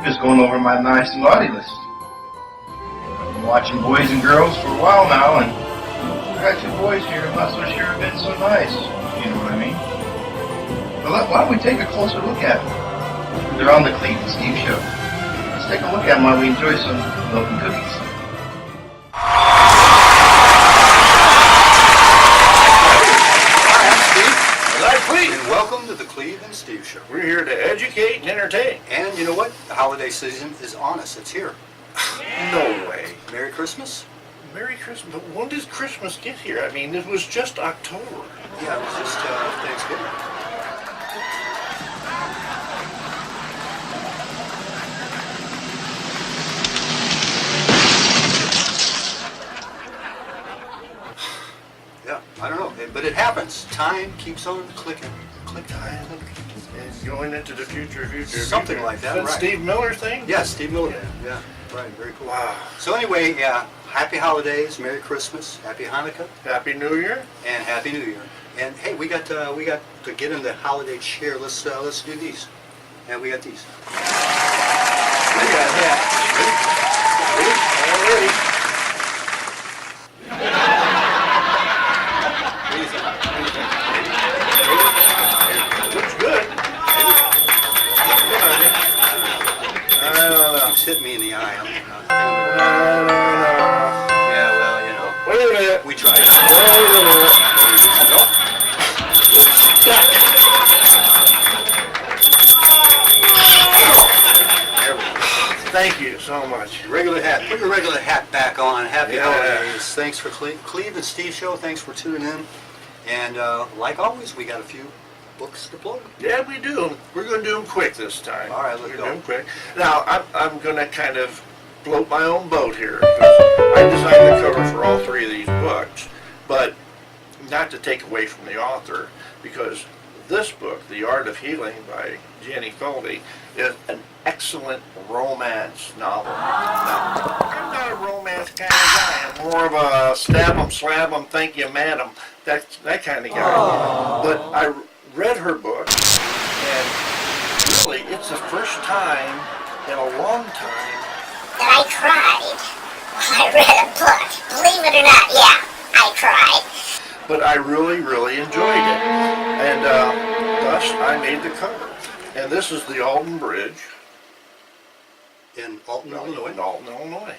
Just going over my nice and naughty list. I've been watching boys and girls for a while now, and I got two boys here. I'm not so sure have been so nice. You know what I mean? Well, why don't we take a closer look at them? They're on the Cleve and Steve show. Let's take a look at them while we enjoy some milk and cookies. And welcome to the Cleve and Steve Show. We're here to educate and entertain. And you know what? The holiday season is on us. It's here. No way. Merry Christmas? Merry Christmas. But when did Christmas get here? I mean, it was just October. Yeah, it was just Thanksgiving. Yeah, I don't know. But it happens. Time keeps on clicking. Time and going into the future. Something like that, Is right. Steve Miller thing? Yeah, Steve Miller. Yeah, right. Very cool. Wow. So anyway, yeah, happy holidays, Merry Christmas, Happy Hanukkah, Happy New Year. and Happy New Year. And hey, we got to get in the holiday cheer. Let's do these. And we got these. We got that. Ready? Ready? Looks good. I don't know. It's hit me in the eye. Yeah, well, you know. Wait a minute. We tried. Thank you so much. Regular hat. Put your regular hat back on. Happy Yeah. holidays. Thanks for Cleve and Steve Show. Thanks for tuning in. And like always, we got a few books to plug. Yeah, we do. We're going to do them quick this time. All right, let's We're go. do them quick. Now, I'm going to kind of float my own boat here because I designed the cover for all three of these books, but not to take away from the author, because this book, The Art of Healing by Jenny Colby, is an excellent romance novel. Now, I'm not a romance kind of guy. I'm more of a stab 'em, slab 'em, thank you, madam, that kind of guy. But I read her book, and really, it's the first time in a long time that I cried when I read a book. Believe it or not, yeah, I cried. but I really, really enjoyed it. And thus, I made the cover. And this is the Alton Bridge. In Alton, Illinois. In Alton, Illinois.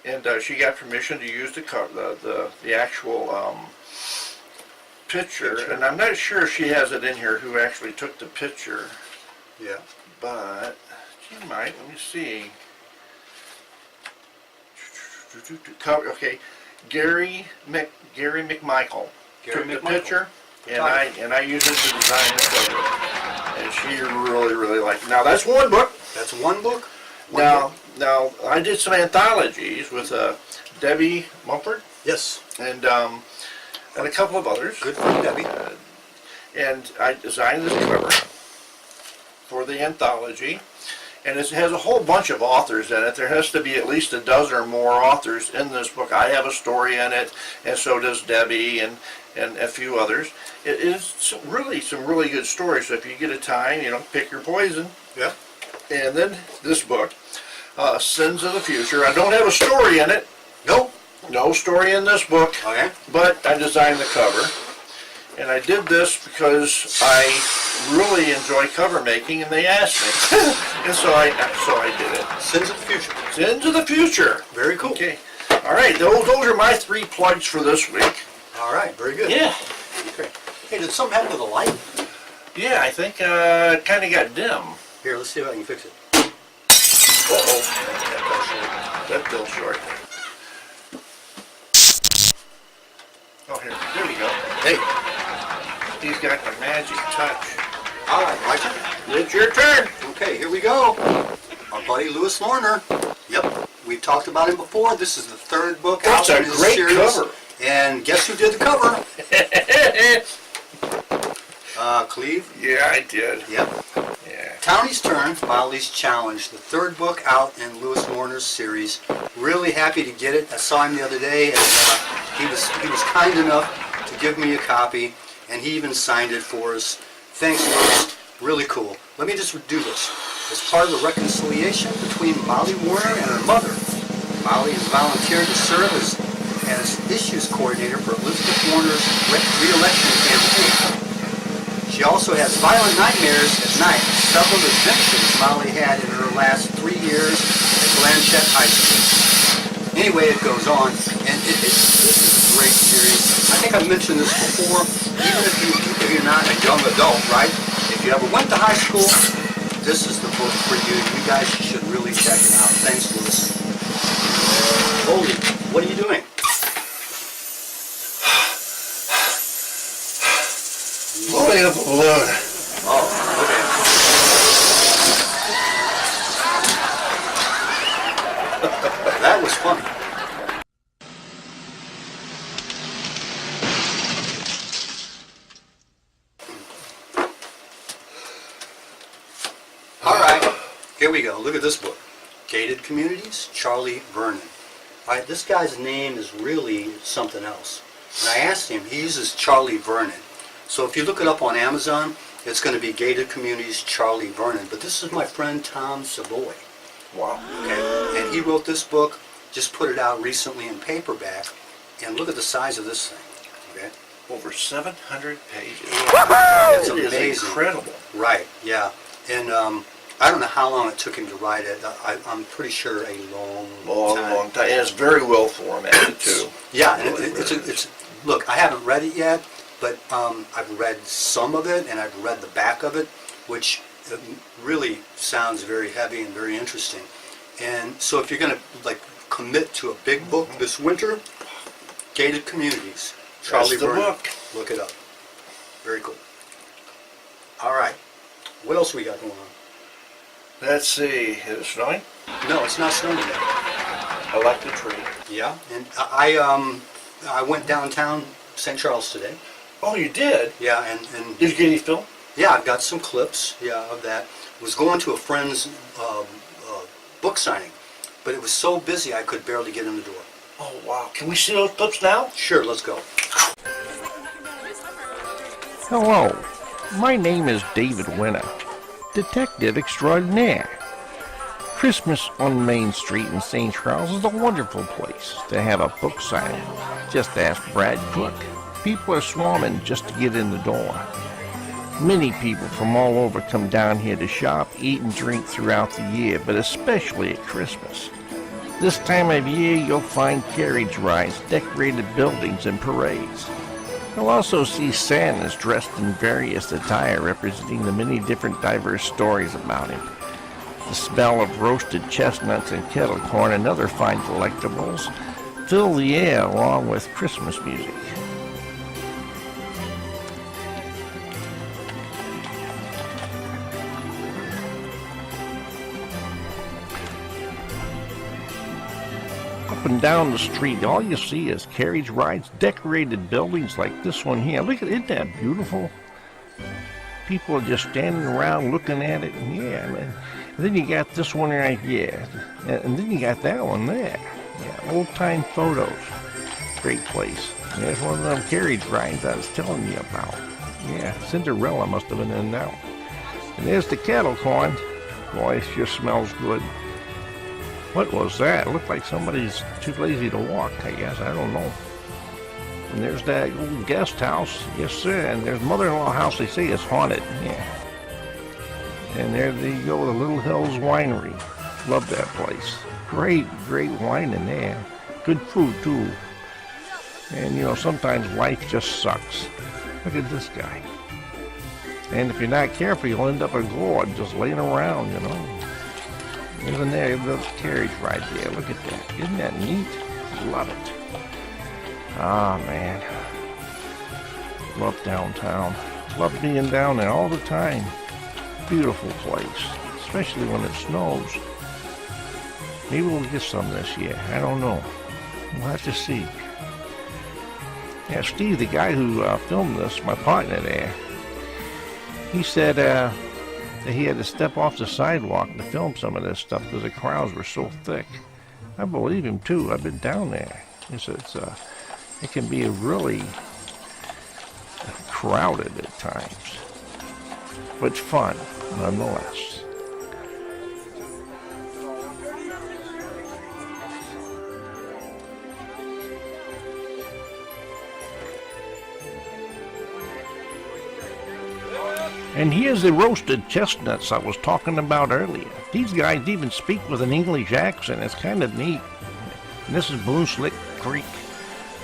And she got permission to use the cover, the actual picture. And I'm not sure if she has it in here who actually took the picture. Yeah. But she might. Let me see. Cover. Okay, Gary McMichael took the picture, and I used it to design the cover. And she really, really liked it. Now that's one book. That's one book. Now I did some anthologies with Debbie Mumford. Yes. And a couple of others. Good for Debbie. And I designed this cover for the anthology. And it has a whole bunch of authors in it. There has to be at least a dozen or more authors in this book. I have a story in it, and so does Debbie and a few others. It is some really good stories. So if you get a time, pick your poison. Yeah. And then this book, Sins of the Future. I don't have a story in it. Nope. No story in this book. Okay. But I designed the cover. And I did this because I really enjoy cover making, and they asked me. And so I did it. Sins of the Future. Sins of the Future. Very cool. Okay. All right, those are my 3 plugs for this week. All right, very good. Yeah. Okay. Hey, did something happen to the light? Yeah, I think it kind of got dim. Here, let's see if I can fix it. Uh-oh. That fell short. Oh, here. There we go. Hey. He's got the magic touch. All right, my turn. It's your turn. Okay, here we go. Our buddy Lewis Lorner. Yep, we've talked about him before. This is the 3rd book That's out a in this great series. cover. And guess who did the cover? Cleve. Yeah, I did. Yep. Yeah. Townie's Turn, Wildly's Challenge, the 3rd book out in Lewis Lorner's series. Really happy to get it. I saw him the other day, and he was kind enough to give me a copy, and he even signed it for us. Thanks, Lewis. Really cool. Let me just do this. As part of the reconciliation between Molly Warner and her mother, Molly has volunteered to serve as issues coordinator for Elizabeth Warner's re-election campaign. She also has violent nightmares at night, several adventures Molly had in her last 3 years at Blanchette High School. Anyway, it goes on, and this is a great series. I think I've mentioned this before, even if you're not a young adult, right? If you ever went to high school, this is the book for you. You guys should really check it out. Thanks for listening. Holy, what are you doing? Blowing up a balloon. Oh, okay. That was funny. All right, here we go. Look at this book. Gated Communities, Charlie Vernon. All right, this guy's name is really something else. And I asked him, he uses Charlie Vernon. So if you look it up on Amazon, it's going to be Gated Communities, Charlie Vernon. But this is my friend Tom Savoy. Wow. Okay, and he wrote this book, just put it out recently in paperback, and look at the size of this thing. Okay, Over 700 pages. it's It is amazing. incredible. Right, yeah, and I don't know how long it took him to write it. I'm pretty sure a long time. Long time. And it's very well formatted, too. Yeah, and it's look, I haven't read it yet, but I've read some of it, and I've read the back of it, which really sounds very heavy and very interesting. And so if you're going to like commit to a big book this winter, Gated Communities, Charlie That's the Vernon. book. Look it up. Very cool. All right. What else we got going on? Let's see. Is it snowing? No, it's not snowing yet. I like the tree. Yeah, and I went downtown St. Charles today. Oh, you did? Yeah, and Did you get any film? yeah, I've got some clips. Yeah, of that. Was going to a friend's book signing, but it was so busy I could barely get in the door. Oh, wow. Can we see those clips now? Sure, let's go. Hello, my name is David Winner, Detective Extraordinaire. Christmas on Main Street in St. Charles is a wonderful place to have a book signing. Just ask Brad Cook. People are swarming just to get in the door. Many people from all over come down here to shop, eat, and drink throughout the year, but especially at Christmas. This time of year, you'll find carriage rides, decorated buildings, and parades. You'll also see Santas dressed in various attire representing the many different diverse stories about him. The smell of roasted chestnuts and kettle corn and other fine collectibles fill the air along with Christmas music. Up and down the street, all you see is carriage rides, decorated buildings like this one here. Look at it, isn't that beautiful? People are just standing around looking at it, and yeah, man. And then you got this one right here, and then you got that one there. Yeah, old-time photos. Great place. And there's one of them carriage rides I was telling you about. Yeah, Cinderella must have been in that one. And there's the kettle corn. Boy, it sure smells good. What was that? It looked like somebody's too lazy to walk, I guess. I don't know. And there's that old guest house. Yes, sir. And there's mother-in-law house. They say it's haunted. Yeah. And there you go, the Little Hills Winery. Love that place. Great, great wine in there. Good food, too. And, you know, sometimes life just sucks. Look at this guy. And if you're not careful, you'll end up a gourd just laying around, you know. Even there, the carriage ride there. Look at that. Isn't that neat? Love it. Ah, man. Love downtown. Love being down there all the time. Beautiful place, especially when it snows. Maybe we'll get some this year. I don't know. We'll have to see. Yeah, Steve, the guy who filmed this, my partner there, he said that he had to step off the sidewalk to film some of this stuff because the crowds were so thick. I believe him too. I've been down there. It can be really crowded at times, but fun nonetheless. And here's the roasted chestnuts I was talking about earlier. These guys even speak with an English accent. It's kind of neat. And this is Blue Slick Creek.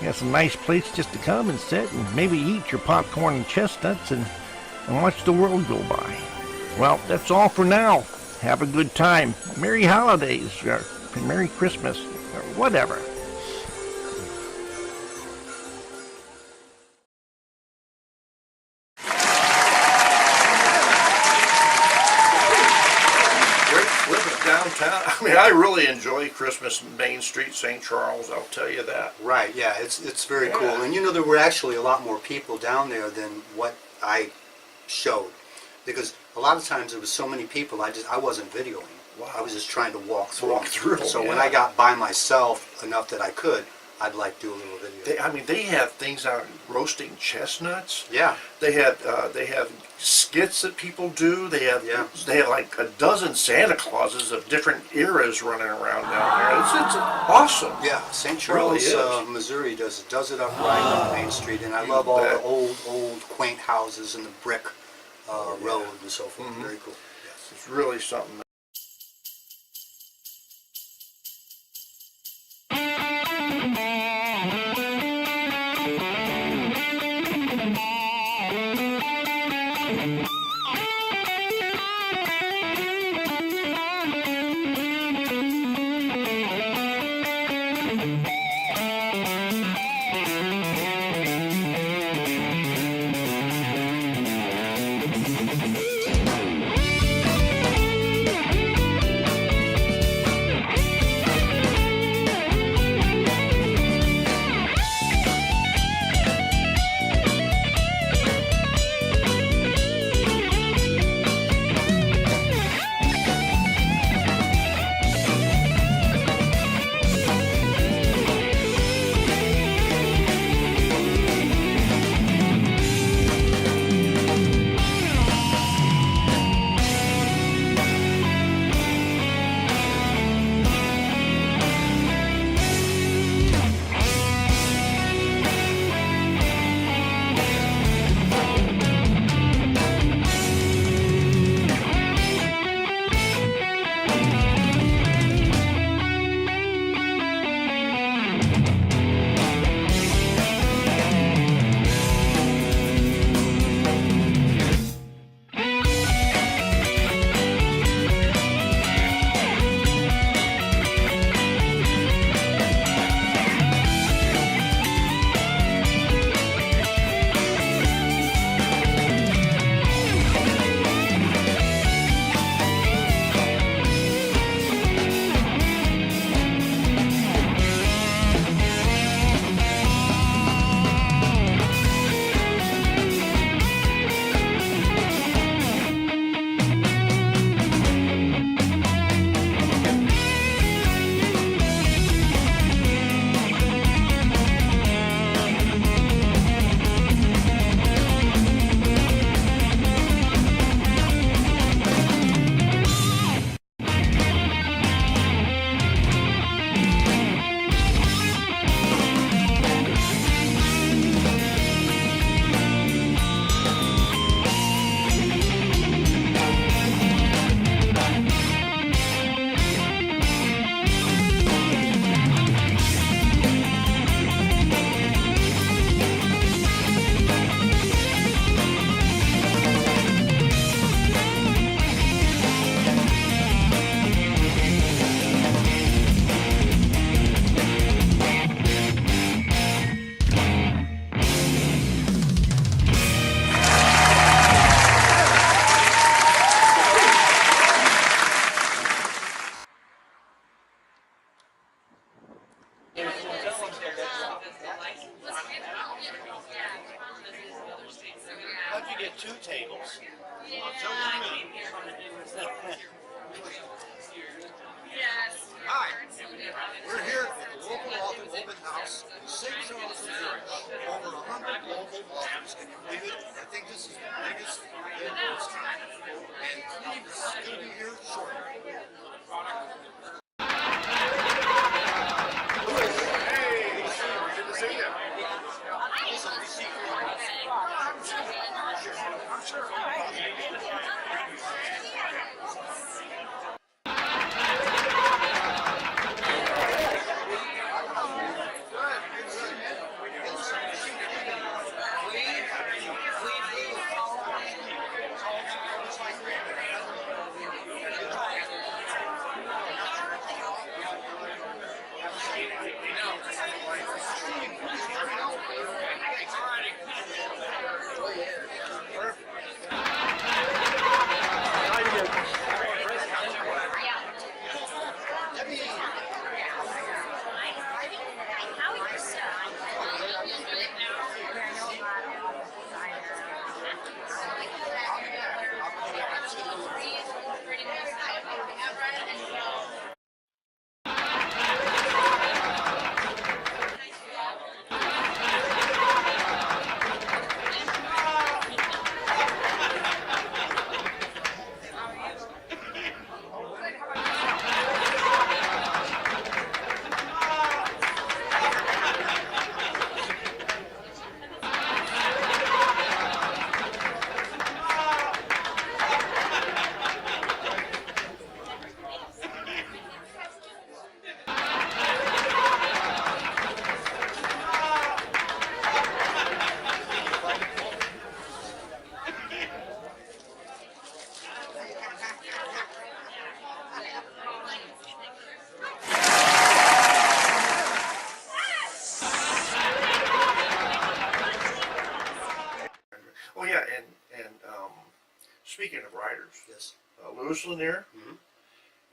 Yeah, it's a nice place just to come and sit and maybe eat your popcorn and chestnuts and watch the world go by. Well, that's all for now. Have a good time. Merry holidays, or Merry Christmas, or whatever. Downtown. I mean, I really enjoy Christmas in Main Street, St. Charles, I'll tell you that. Right, yeah, it's very Yeah. cool. And you know, there were actually a lot more people down there than what I showed. Because a lot of times there was so many people, I wasn't videoing. Wow. I was just trying to walk through. Walk through, So when yeah. I got by myself enough that I could, I'd like do a little video. They have things out roasting chestnuts. Yeah. They have skits that people do. They have Yeah. like a dozen Santa Clauses of different eras running around down there. It's awesome. Yeah, St. Really Charles, is. Missouri does it up right on Main Street, and I You love all bet. the old quaint houses and the brick road and so forth. Mhm. Very cool. Yes. It's really something.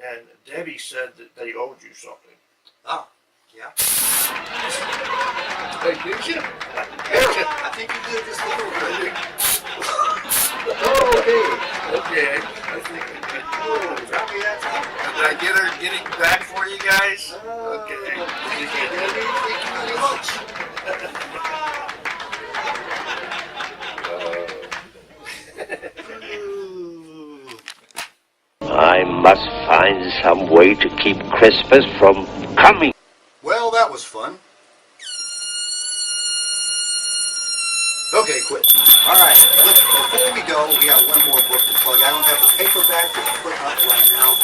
and Debbie said that they owed you something. Ah, yeah. Hey, did you? I think you did just a little bit. Okay. I think I did. Oh, drop me that time. Did I get her getting back for you guys? Okay. Debbie, thank you very much. I must find some way to keep Christmas from coming. Well, that was fun. Okay, quit. All right. Look, before we go, we got one more book to plug. I don't have the paperback to put up right now,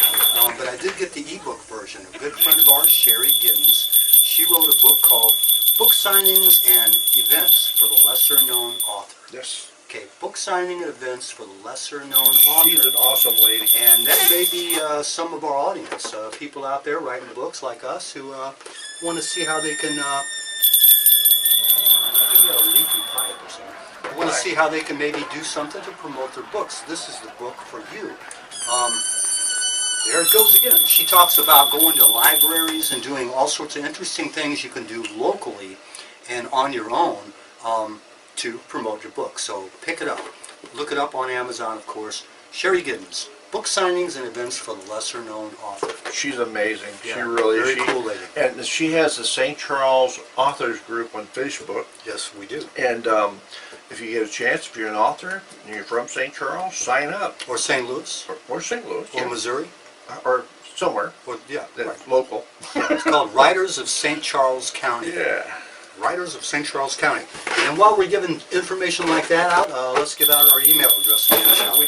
but I did get the ebook version. A good friend of ours, Sherry Giddens, she wrote a book called Book Signings and Events for the Lesser-Known Author. Yes. Okay, book signing and events for the lesser-known author. She's an awesome lady. And that may be some of our audience, people out there writing books like us who want to see how they can, I think you got a leaky pipe or something. Want to see how they can maybe do something to promote their books. This is the book for you. There it goes again. She talks about going to libraries and doing all sorts of interesting things you can do locally and on your own to promote your book. So pick it up. Look it up on Amazon, of course. Sherry Giddens, Book Signings and Events for the Lesser-Known Author. She's amazing. Yeah, she really very is. cool lady. And she has the St. Charles Authors Group on Facebook. Yes, we do. And if you get a chance, if you're an author and you're from St. Charles, sign up. Or St. Louis. Or St. Louis. Or yeah. Missouri. Or somewhere Or, yeah, that's right. local. It's called Writers of St. Charles County. Yeah. Writers of St. Charles County. And while we're giving information like that out, let's give out our email address again, shall we?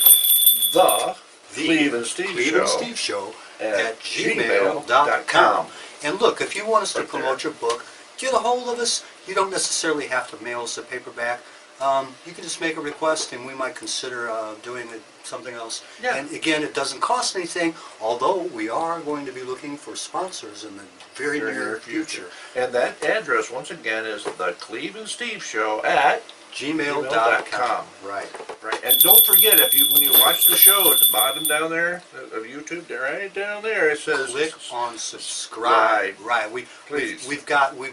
The Cleve and Steve Cleve Show and Steve Show at gmail.com. And look, if you want us to Right there. promote your book, get a hold of us. You don't necessarily have to mail us a paperback. You can just make a request and we might consider doing something else. Yeah. And again, it doesn't cost anything, although we are going to be looking for sponsors in the very near future. And that address, once again, is the Cleve and Steve Show at gmail.com. Right. Right. And don't forget, if you when you watch the show at the bottom down there of YouTube, right down there, it says Click on subscribe. Right. Please. We've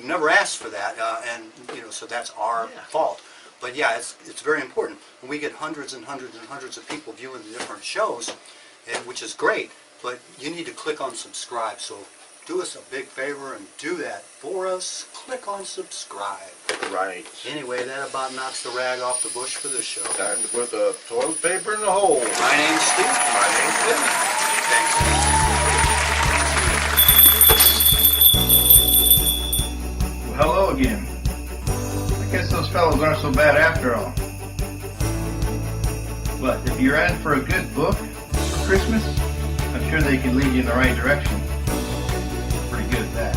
never asked for that, and so that's our fault. But yeah, it's very important. We get hundreds and hundreds and hundreds of people viewing the different shows, which is great. But you need to click on subscribe. So do us a big favor and do that for us. Click on subscribe. Right. Anyway, that about knocks the rag off the bush for this show. Time to put the toilet paper in the hole. My name's Steve. My name's Cleve. Thanks. Well, hello again. I guess those fellows aren't so bad after all. But if you're in for a good book for Christmas, I'm sure they can lead you in the right direction. Pretty good at that.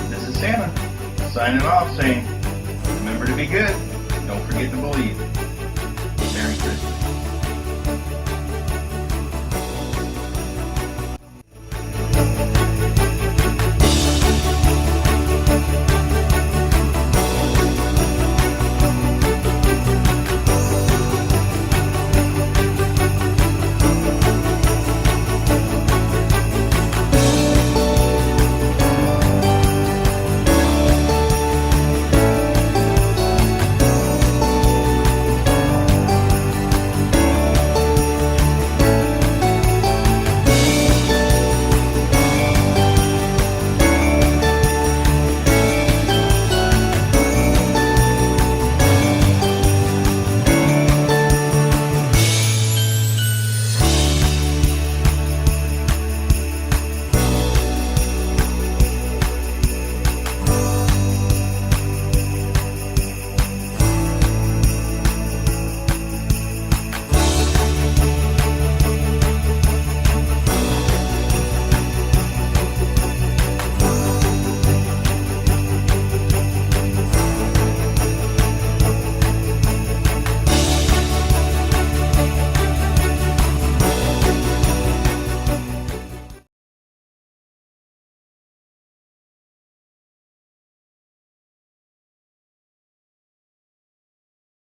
This is Santa, signing off saying, remember to be good, don't forget to believe.